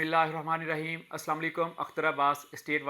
बिस्मिल्लाहिर्रहमानिर्रहीम। अस्सलाम वालेकुम। अख्तर अब्बास, स्टेट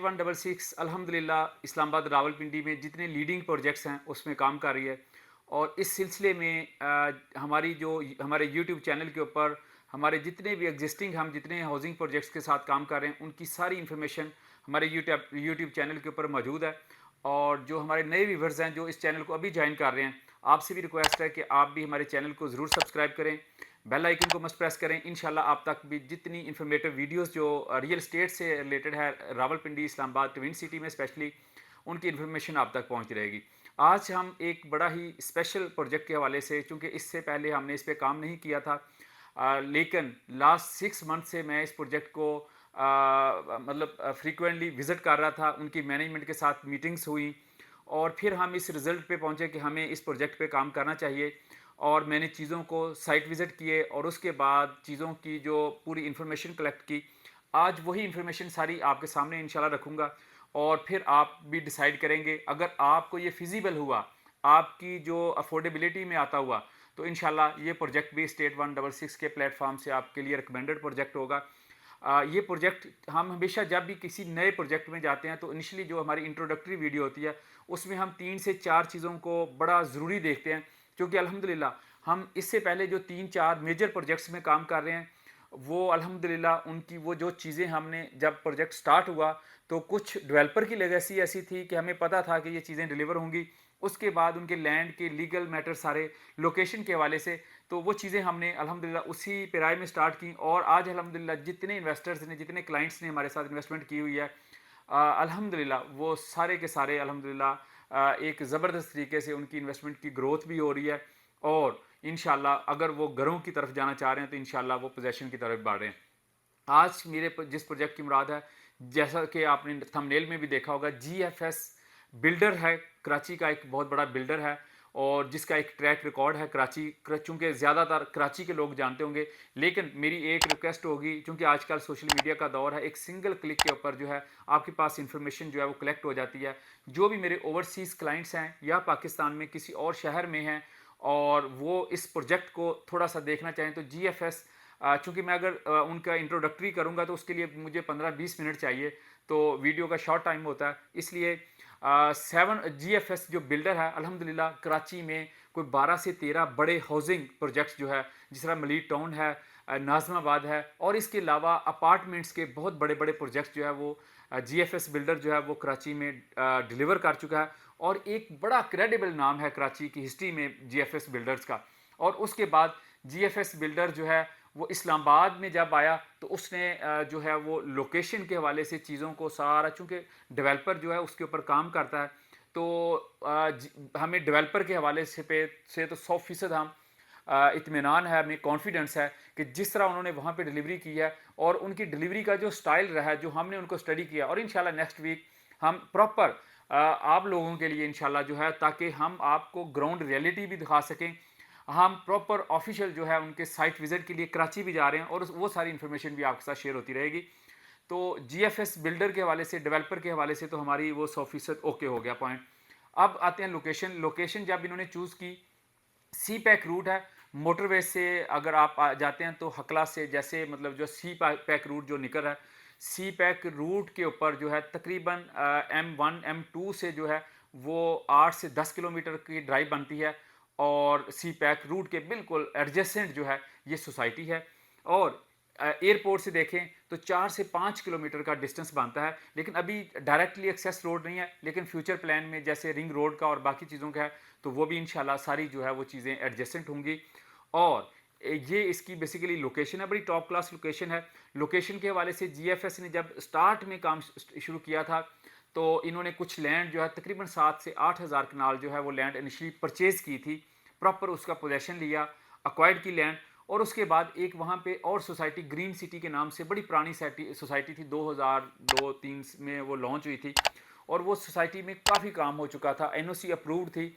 166 अल्हम्दुलिल्लाह इस्लामाबाद रावलपिंडी में जितने लीडिंग प्रोजेक्ट्स हैं उसमें काम कर रही है। और इस सिलसिले में हमारे यूट्यूब चैनल के ऊपर हमारे जितने भी हम जितने हाउसिंग प्रोजेक्ट्स के साथ काम कर रहे हैं उनकी सारी इन्फॉर्मेशन हमारे यूट्यूब चैनल के ऊपर मौजूद है। और जो हमारे नए व्यूवर्स हैं जो इस चैनल को अभी ज्वाइन कर रहे हैं, आपसे भी रिक्वेस्ट है कि आप भी हमारे चैनल को ज़रूर सब्सक्राइब करें, बेल आइकन को मस्ट प्रेस करें। इंशाल्लाह आप तक भी जितनी इन्फॉर्मेटिव वीडियोस जो रियल स्टेट से रिलेटेड है, रावलपिंडी इस्लामाबाद ट्विन सिटी में स्पेशली, उनकी इन्फॉर्मेशन आप तक पहुंच रहेगी। आज हम एक बड़ा ही स्पेशल प्रोजेक्ट के हवाले से, चूँकि इससे पहले हमने इस पर काम नहीं किया था, लेकिन लास्ट 6 मंथ से मैं इस प्रोजेक्ट को मतलब फ्रीक्वेंटली विज़िट कर रहा था, उनकी मैनेजमेंट के साथ मीटिंग्स हुई और फिर हम इस रिज़ल्ट पे पहुँचे कि हमें इस प्रोजेक्ट पे काम करना चाहिए। और मैंने चीज़ों को साइट विज़िट किए और उसके बाद चीज़ों की जो पूरी इन्फॉर्मेशन कलेक्ट की। आज वही इन्फॉर्मेशन सारी आपके सामने इंशाल्लाह रखूँगा और फिर आप भी डिसाइड करेंगे। अगर आपको ये फिजिबल हुआ, आपकी जो अफोर्डेबिलिटी में आता हुआ, तो इंशाल्लाह ये प्रोजेक्ट भी स्टेट 166 के प्लेटफॉर्म से आपके लिए रिकमेंडेड प्रोजेक्ट होगा। ये प्रोजेक्ट हम हमेशा जब भी किसी नए प्रोजेक्ट में जाते हैं तो इनिशियली जो हमारी इंट्रोडक्टरी वीडियो होती है उसमें हम 3 से 4 चीज़ों को बड़ा ज़रूरी देखते हैं, क्योंकि अल्हम्दुलिल्लाह हम इससे पहले जो 3-4 मेजर प्रोजेक्ट्स में काम कर रहे हैं वो अल्हम्दुलिल्लाह उनकी वो जो चीज़ें हमने जब प्रोजेक्ट स्टार्ट हुआ तो कुछ डेवलपर की लेगेसी ऐसी थी कि हमें पता था कि ये चीज़ें डिलीवर होंगी। उसके बाद उनके लैंड के लीगल मैटर सारे लोकेशन के हवाले से, तो वो चीज़ें हमने अल्हम्दुलिल्लाह उसी पेराए में स्टार्ट की। और आज अल्हम्दुलिल्लाह जितने इन्वेस्टर्स ने, जितने क्लाइंट्स ने हमारे साथ इन्वेस्टमेंट की हुई है, अल्हम्दुलिल्लाह वो सारे के सारे अल्हम्दुलिल्लाह एक ज़बरदस्त तरीके से उनकी इन्वेस्टमेंट की ग्रोथ भी हो रही है। और इंशाल्लाह अगर वो घरों की तरफ जाना चाह रहे हैं तो इंशाल्लाह वो पोजेसन की तरफ बढ़ रहे हैं। आज जिस प्रोजेक्ट की मुराद है, जैसा कि आपने थंबनेल में भी देखा होगा, जीएफएस बिल्डर है, कराची का एक बहुत बड़ा बिल्डर है और जिसका एक ट्रैक रिकॉर्ड है कराची। चूँकि ज़्यादातर कराची के लोग जानते होंगे, लेकिन मेरी एक रिक्वेस्ट होगी, चूँकि आजकल सोशल मीडिया का दौर है, एक सिंगल क्लिक के ऊपर जो है आपके पास इंफॉर्मेशन जो है वो कलेक्ट हो जाती है। जो भी मेरे ओवरसीज़ क्लाइंट्स हैं या पाकिस्तान में किसी और शहर में हैं और वो इस प्रोजेक्ट को थोड़ा सा देखना चाहें तो जीएफएस, चूँकि मैं अगर उनका इंट्रोडक्टरी करूँगा तो उसके लिए मुझे 15-20 मिनट चाहिए, तो वीडियो का शॉर्ट टाइम होता है। इसलिए 7 जीएफएस जो बिल्डर है अल्हम्दुलिल्लाह कराची में कोई 12 से 13 बड़े हाउसिंग प्रोजेक्ट्स जो है, जिस तरह मलीर टाउन है, नाज़माबाद है, और इसके अलावा अपार्टमेंट्स के बहुत बड़े बड़े प्रोजेक्ट्स जो है वो जीएफएस बिल्डर जो है वो कराची में डिलीवर कर चुका है। और एक बड़ा क्रेडिबल नाम है कराची की हिस्ट्री में जीएफएस बिल्डर्स का। और उसके बाद जीएफएस बिल्डर जो है वो इस्लामाबाद में जब आया तो उसने जो है वो लोकेशन के हवाले से चीज़ों को सारा, चूँकि डेवलपर जो है उसके ऊपर काम करता है, तो हमें डेवलपर के हवाले से तो 100% हम इत्मीनान है, हमें कॉन्फिडेंस है कि जिस तरह उन्होंने वहाँ पे डिलीवरी की है और उनकी डिलीवरी का जो स्टाइल रहा है, जो हमने उनको स्टडी किया, और इंशाल्लाह नेक्स्ट वीक हम प्रॉपर आप लोगों के लिए इंशाल्लाह जो है, ताकि हम आपको ग्राउंड रियलिटी भी दिखा सकें। हम प्रॉपर ऑफिशियल जो है उनके साइट विजिट के लिए कराची भी जा रहे हैं और वो सारी इन्फॉर्मेशन भी आपके साथ शेयर होती रहेगी। तो जीएफएस बिल्डर के हवाले से, डेवलपर के हवाले से तो हमारी वो 100% ओके हो गया पॉइंट। अब आते हैं लोकेशन जब इन्होंने चूज़ की, सी पैक रूट है। मोटरवे से अगर आप जाते हैं तो हकला से, जैसे मतलब जो सी पैक रूट जो निकल रहा है, सी पैक रूट के ऊपर जो है तकरीबन M1 M2 से जो है वो 8 से 10 किलोमीटर की ड्राइव बनती है। और सी पैक रूट के बिल्कुल एडजेसेंट जो है ये सोसाइटी है। और एयरपोर्ट से देखें तो 4 से 5 किलोमीटर का डिस्टेंस बनता है, लेकिन अभी डायरेक्टली एक्सेस रोड नहीं है, लेकिन फ्यूचर प्लान में जैसे रिंग रोड का और बाकी चीज़ों का है, तो वो भी इंशाल्लाह सारी जो है वो चीज़ें एडजेसेंट होंगी। और ये इसकी बेसिकली लोकेशन है, बड़ी टॉप क्लास लोकेशन है। लोकेशन के हवाले से जीएफएस ने जब स्टार्ट में काम शुरू किया था तो इन्होंने कुछ लैंड जो है तकरीबन 7 से 8 हज़ार कनाल जो है वो लैंड इनिशियली परचेज़ की थी, प्रॉपर उसका पोजेसन लिया, अक्वायर्ड की लैंड। और उसके बाद एक वहाँ पे और सोसाइटी ग्रीन सिटी के नाम से बड़ी पुरानी सोसाइटी थी, 2002-3 में वो लॉन्च हुई थी और वो सोसाइटी में काफ़ी काम हो चुका था, एनओसी अप्रूव्ड थी।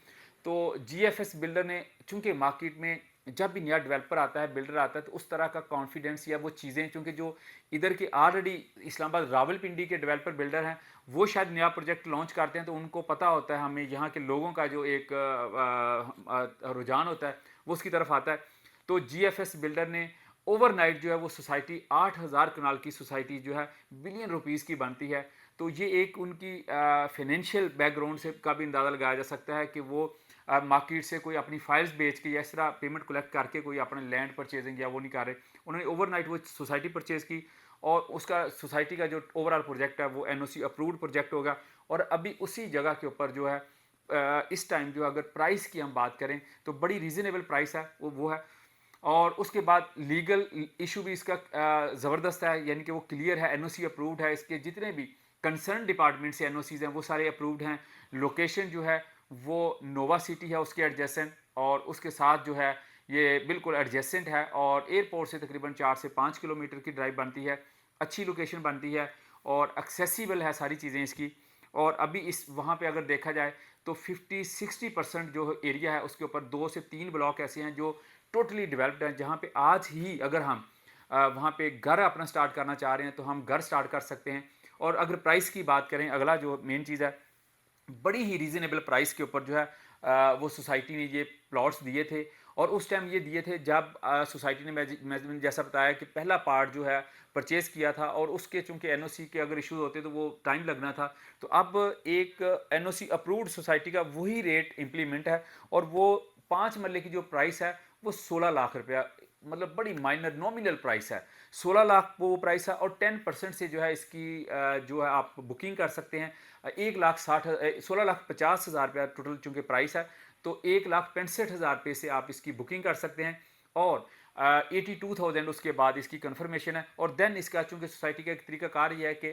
तो जीएफएस बिल्डर ने, चूँकि मार्केट में जब भी नया डेवलपर आता है, बिल्डर आता है, तो उस तरह का कॉन्फिडेंस या वो चीज़ें, चूँकि जो इधर के ऑलरेडी इस्लामाबाद रावलपिंडी के डेवलपर बिल्डर हैं वो शायद नया प्रोजेक्ट लॉन्च करते हैं, तो उनको पता होता है, हमें यहाँ के लोगों का जो एक रुझान होता है वो उसकी तरफ आता है। तो जीएफएस बिल्डर ने ओवरनाइट जो है वो सोसाइटी 8,000 कनाल की सोसाइटी जो है बिलियन रुपीस की बनती है। तो ये एक उनकी फाइनेंशियल बैकग्राउंड से का भी अंदाज़ा लगाया जा सकता है कि वो मार्केट से कोई अपनी फाइल्स बेच के या इस तरह पेमेंट कलेक्ट करके कोई अपने लैंड परचेजिंग या वो नहीं कर रहे। उन्होंने ओवरनाइट वो सोसाइटी परचेज की और उसका सोसाइटी का जो ओवरऑल प्रोजेक्ट है वो एनओसी अप्रूव्ड प्रोजेक्ट होगा। और अभी उसी जगह के ऊपर जो है इस टाइम जो अगर प्राइस की हम बात करें तो बड़ी रीज़नेबल प्राइस है वो है। और उसके बाद लीगल इशू भी इसका ज़बरदस्त है, यानी कि वो क्लियर है, एनओसी अप्रूव्ड है, इसके जितने भी कंसर्न डिपार्टमेंट से एनओसीज हैं वो सारे अप्रूव्ड हैं। लोकेशन जो है वो नोवा सिटी है उसके एडजेसेंट, और उसके साथ जो है ये बिल्कुल एडजेसेंट है और एयरपोर्ट से तकरीबन 4 से 5 किलोमीटर की ड्राइव बनती है। अच्छी लोकेशन बनती है और एक्सेसिबल है सारी चीज़ें इसकी। और अभी इस वहाँ पे अगर देखा जाए तो 50-60% जो एरिया है उसके ऊपर 2 से 3 ब्लॉक ऐसे हैं जो टोटली डेवलप्ड हैं, जहाँ पे आज ही अगर हम वहाँ पे घर अपना स्टार्ट करना चाह रहे हैं तो हम घर स्टार्ट कर सकते हैं। और अगर प्राइस की बात करें, अगला जो मेन चीज़ है, बड़ी ही रीज़नेबल प्राइस के ऊपर जो है वो सोसाइटी ने ये प्लॉट्स दिए थे। और उस टाइम ये दिए थे जब सोसाइटी ने मैंने जैसा बताया कि पहला पार्ट जो है परचेज़ किया था, और उसके चूँकि एनओसी के अगर इश्यूज़ होते तो वो टाइम लगना था। तो अब एक एनओसी अप्रूव्ड सोसाइटी का वही रेट इम्प्लीमेंट है, और वो 5 मरले की जो प्राइस है वो 16 लाख रुपया, मतलब बड़ी माइनर नॉमिनल प्राइस है। 16 लाख वो प्राइस है, और 10% से जो है इसकी जो है आप बुकिंग कर सकते हैं। 16,50,000 रुपया टोटल चूँकि प्राइस है, तो 1,65,000 रुपये से आप इसकी बुकिंग कर सकते हैं। और 82,000 उसके बाद इसकी कन्फर्मेशन है। और देन इसका चूँकि सोसाइटी का एक तरीकाकार ये है कि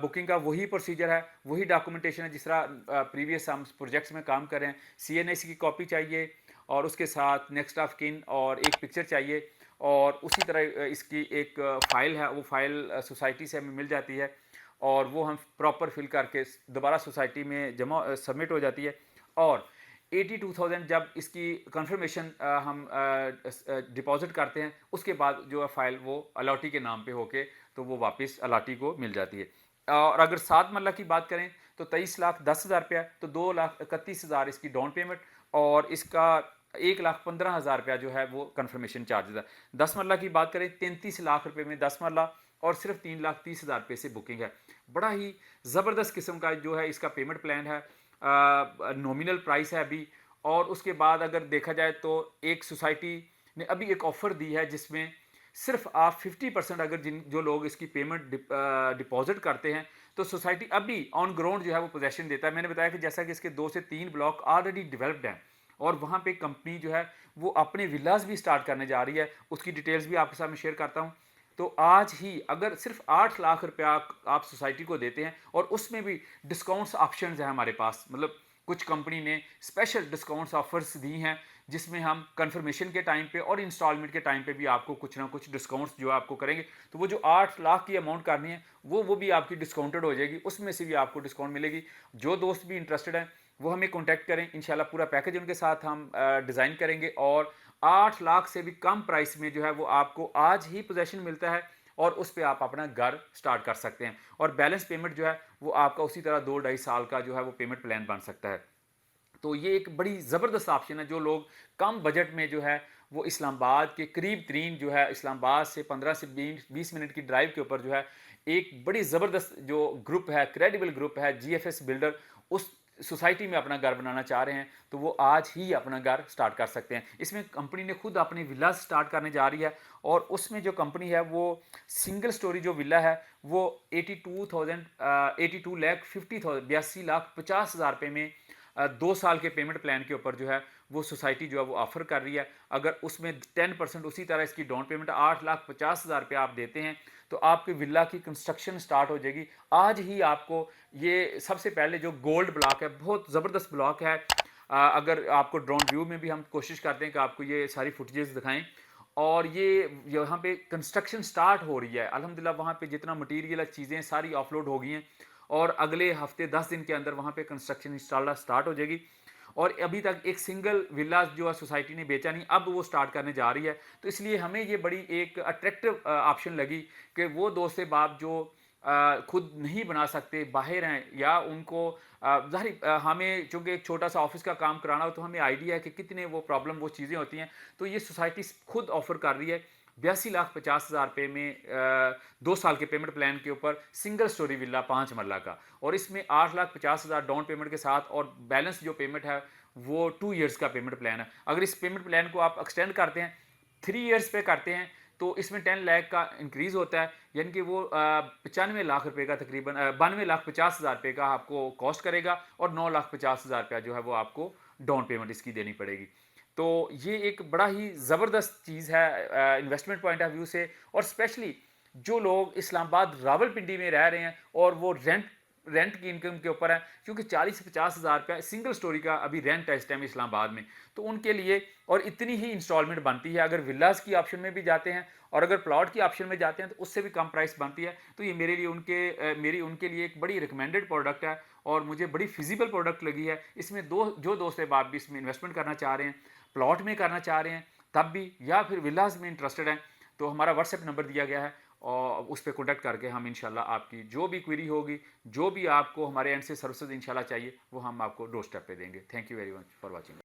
बुकिंग का वही प्रोसीजर है, वही डॉक्यूमेंटेशन है जिस तरह प्रीवियस हम प्रोजेक्ट्स में काम कर रहे हैं। सीएनएसी की कॉपी चाहिए, और उसके साथ नेक्स्ट ऑफ किन और एक पिक्चर चाहिए, और उसी तरह इसकी एक फ़ाइल है, वो फ़ाइल सोसाइटी से हमें मिल जाती है, और वो हम प्रॉपर फिल करके दोबारा सोसाइटी में जमा सबमिट हो जाती है। और 82,000 जब इसकी कंफर्मेशन हम डिपॉजिट करते हैं, उसके बाद जो है फ़ाइल वो अलाटी के नाम पे होके तो वो वापस अलाटी को मिल जाती है। और अगर 7 मरला की बात करें तो 23,10,000 रुपया, तो 2,31,000 इसकी डाउन पेमेंट, और इसका 1,15,000 रुपया जो है वो कंफर्मेशन चार्जेस है। 10 मरला की बात करें 33 लाख रुपए में 10 मरला, और सिर्फ 3,30,000 रुपये से बुकिंग है। बड़ा ही ज़बरदस्त किस्म का जो है इसका पेमेंट प्लान है। नॉमिनल प्राइस है अभी। और उसके बाद अगर देखा जाए तो एक सोसाइटी ने अभी एक ऑफ़र दी है जिसमें सिर्फ आप 50% अगर जिन जो लोग इसकी पेमेंट डिपॉजिट करते हैं, तो सोसाइटी अभी ऑन ग्राउंड जो है वो पोजेसन देता है। मैंने बताया कि जैसा कि इसके 2 से 3 ब्लॉक ऑलरेडी डेवलप्ड हैं, और वहाँ पे कंपनी जो है वो अपने विलास भी स्टार्ट करने जा रही है। उसकी डिटेल्स भी आपके साथ में शेयर करता हूँ। तो आज ही अगर सिर्फ 8 लाख रुपया आप सोसाइटी को देते हैं, और उसमें भी डिस्काउंट्स ऑप्शंस हैं हमारे पास, मतलब कुछ कंपनी ने स्पेशल डिस्काउंट्स ऑफर्स दी हैं, जिसमें हम कंफर्मेशन के टाइम पे और इंस्टॉलमेंट के टाइम पे भी आपको कुछ ना कुछ डिस्काउंट्स जो है आपको करेंगे। तो वो जो 8 लाख की अमाउंट करनी है वो भी आपकी डिस्काउंटेड हो जाएगी, उसमें से भी आपको डिस्काउंट मिलेगी। जो दोस्त भी इंटरेस्टेड हैं वो हमें कॉन्टैक्ट करें, इंशाल्लाह पूरा पैकेज उनके साथ हम डिज़ाइन करेंगे। और 8 लाख से भी कम प्राइस में जो है वो आपको आज ही पोजेसन मिलता है, और उस पर आप अपना घर स्टार्ट कर सकते हैं। और बैलेंस पेमेंट जो है वो आपका उसी तरह 2-2.5 साल का जो है वो पेमेंट प्लान बन सकता है। तो ये एक बड़ी ज़बरदस्त ऑप्शन है। जो लोग कम बजट में जो है वो इस्लामाबाद के करीब तरीन जो है, इस्लामाबाद से 15 से 20 मिनट की ड्राइव के ऊपर जो है एक बड़ी ज़बरदस्त जो ग्रुप है, क्रेडिबल ग्रुप है, जीएफएस बिल्डर, उस सोसाइटी में अपना घर बनाना चाह रहे हैं, तो वो आज ही अपना घर स्टार्ट कर सकते हैं। इसमें कंपनी ने खुद अपनी विलास स्टार्ट करने जा रही है, और उसमें जो कंपनी है वो सिंगल स्टोरी जो विला है वो 82 लाख 50,000 82,50,000 रुपये में 2 साल के पेमेंट प्लान के ऊपर जो है वो सोसाइटी जो है वो ऑफर कर रही है। अगर उसमें 10% उसी तरह इसकी डाउन पेमेंट 8,50,000 रुपये आप देते हैं, तो आपकी विला की कंस्ट्रक्शन स्टार्ट हो जाएगी। आज ही आपको ये सबसे पहले जो गोल्ड ब्लॉक है, बहुत ज़बरदस्त ब्लॉक है। अगर आपको ड्रोन व्यू में भी हम कोशिश करते हैं कि आपको ये सारी फुटेजेस दिखाएं। और ये यहाँ पे कंस्ट्रक्शन स्टार्ट हो रही है अल्हम्दुलिल्लाह। वहाँ पे जितना मटीरियल है, चीज़ें सारी ऑफलोड हो गई हैं, और अगले हफ्ते 10 दिन के अंदर वहाँ पे कंस्ट्रक्शन इंशाल्लाह स्टार्ट हो जाएगी। और अभी तक एक सिंगल विला जो है सोसाइटी ने बेचा नहीं, अब वो स्टार्ट करने जा रही है। तो इसलिए हमें ये बड़ी एक अट्रैक्टिव ऑप्शन लगी कि वो दोस्त बाप जो खुद नहीं बना सकते, बाहर हैं, या उनको ज़ाहिर हमें चूँकि एक छोटा सा ऑफिस का काम कराना हो तो हमें आइडिया है कि कितने वो प्रॉब्लम वो चीज़ें होती हैं। तो ये सोसाइटी खुद ऑफ़र कर रही है 82,50,000 रुपये में 2 साल के पेमेंट प्लान के ऊपर सिंगल स्टोरी विला 5 मरला का, और इसमें 8,50,000 डाउन पेमेंट के साथ और बैलेंस जो पेमेंट है वो 2 ईयर्स का पेमेंट प्लान है। अगर इस पेमेंट प्लान को आप एक्सटेंड करते हैं, 3 ईयर्स पे करते हैं, तो इसमें 10 लाख का इंक्रीज़ होता है, यानी कि वो 95 लाख रुपए का तकरीबन 92,50,000 रुपये का आपको कॉस्ट करेगा, और 9,50,000 रुपया जो है वो आपको डाउन पेमेंट इसकी देनी पड़ेगी। तो ये एक बड़ा ही ज़बरदस्त चीज़ है इन्वेस्टमेंट पॉइंट ऑफ व्यू से, और स्पेशली जो लोग इस्लामाबाद रावलपिंडी में रह रहे हैं और वो रेंट रेंट की इनकम के ऊपर है, क्योंकि 40 से 50,000 रुपया सिंगल स्टोरी का अभी रेंट है इस टाइम इस्लामाबाद में, तो उनके लिए और इतनी ही इंस्टॉलमेंट बनती है। अगर विलास की ऑप्शन में भी जाते हैं और अगर प्लॉट की ऑप्शन में जाते हैं तो उससे भी कम प्राइस बनती है। तो ये मेरे लिए मेरी उनके लिए एक बड़ी रिकमेंडेड प्रोडक्ट है, और मुझे बड़ी फिजिबल प्रोडक्ट लगी है। इसमें जो दोस्त आप भी इसमें इन्वेस्टमेंट करना चाह रहे हैं, प्लॉट में करना चाह रहे हैं तब भी, या फिर विलास में इंटरेस्टेड हैं, तो हमारा व्हाट्सएप नंबर दिया गया है, और उस पर कॉन्टैक्ट करके हम इंशाल्लाह आपकी जो भी क्वेरी होगी, जो भी आपको हमारे एंड से सर्विसेज इंशाल्लाह चाहिए, वो हम आपको डोर स्टेप पे देंगे। Thank you very much for watching.